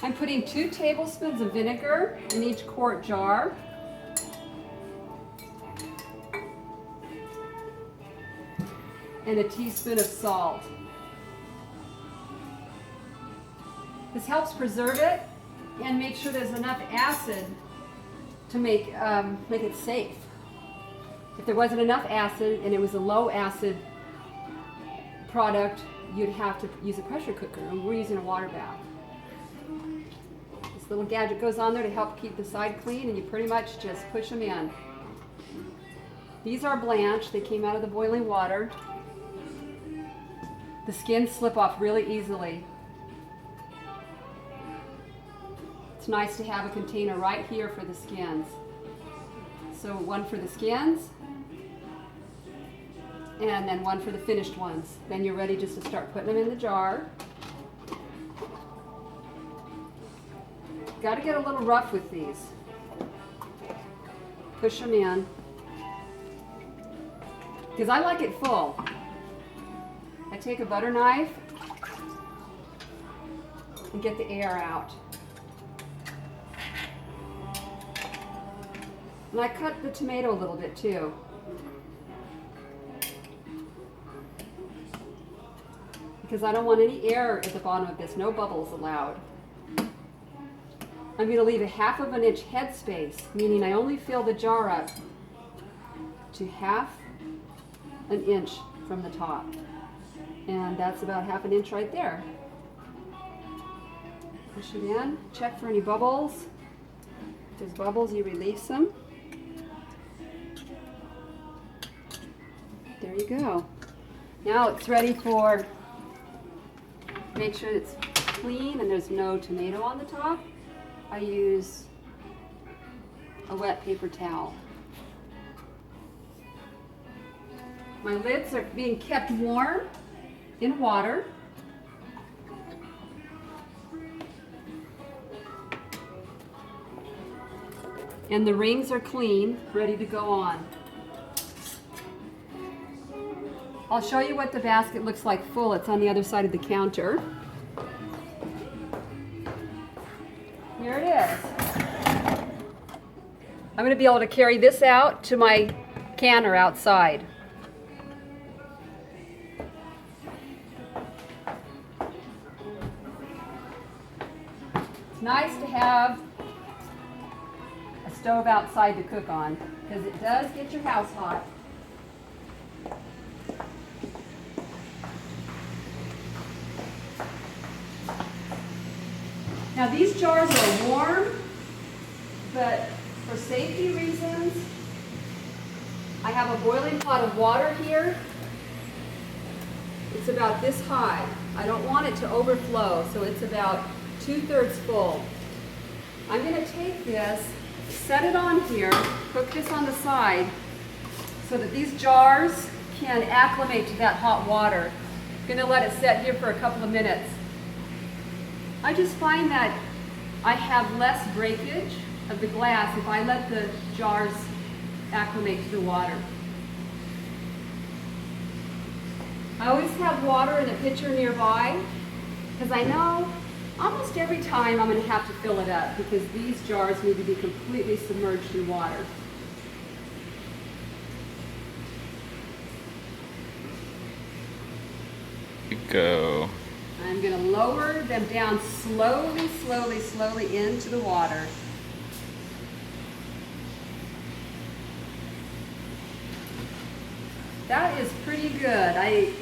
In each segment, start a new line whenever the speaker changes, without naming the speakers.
I'm putting 2 tablespoons of vinegar in each quart jar. And a teaspoon of salt. This helps preserve it and make sure there's enough acid to make it safe. If there wasn't enough acid and it was a low acid product, you'd have to use a pressure cooker, and we're using a water bath. This little gadget goes on there to help keep the side clean, and you pretty much just push them in. These are blanched. They came out of the boiling water. The skins slip off really easily. It's nice to have a container right here for the skins. So one for the skins, and then one for the finished ones. Then you're ready just to start putting them in the jar. Got to get a little rough with these. Push them in. Because I like it full. I take a butter knife and get the air out. And I cut the tomato a little bit too. Because I don't want any air at the bottom of this, no bubbles allowed. I'm going to leave a 1/2 inch headspace, meaning I only fill the jar up to 1/2 inch from the top. And that's about 1/2 inch right there. Push it in, check for any bubbles. If there's bubbles, you release them. There you go. Now it's ready for, make sure it's clean and there's no tomato on the top. I use a wet paper towel. My lids are being kept warm in water. And the rings are clean, ready to go on. I'll show you what the basket looks like full. It's on the other side of the counter. Here it is. I'm going to be able to carry this out to my canner outside. It's nice to have a stove outside to cook on because it does get your house hot. Now these jars are warm, but for safety reasons, I have a boiling pot of water here. It's about this high. I don't want it to overflow, so it's about 2/3 full. I'm going to take this, set it on here, cook this on the side, so that these jars can acclimate to that hot water. I'm going to let it set here for a couple of minutes. I just find that I have less breakage of the glass if I let the jars acclimate to the water. I always have water in a pitcher nearby because I know almost every time I'm going to have to fill it up because these jars need to be completely submerged in water.
Go.
I'm going to lower them down slowly, slowly, slowly into the water. That is pretty good. I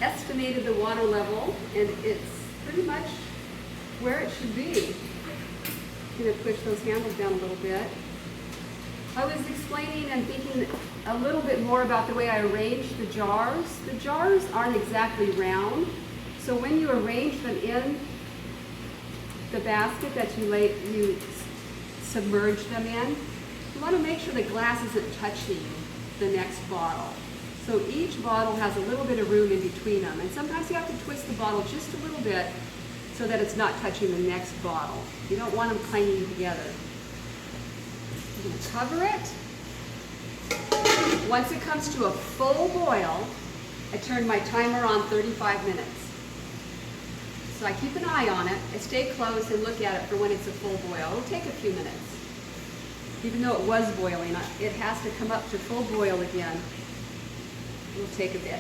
estimated the water level and it's pretty much where it should be. I'm going to push those handles down a little bit. I was explaining and thinking a little bit more about the way I arrange the jars. The jars aren't exactly round. So when you arrange them in the basket that you submerge them in, you want to make sure the glass isn't touching the next bottle. So each bottle has a little bit of room in between them. And sometimes you have to twist the bottle just a little bit so that it's not touching the next bottle. You don't want them clanging together. I'm going to cover it. Once it comes to a full boil, I turn my timer on 35 minutes. So I keep an eye on it. I stay close and look at it for when it's a full boil. It'll take a few minutes. Even though it was boiling, it has to come up to full boil again. It'll take a bit.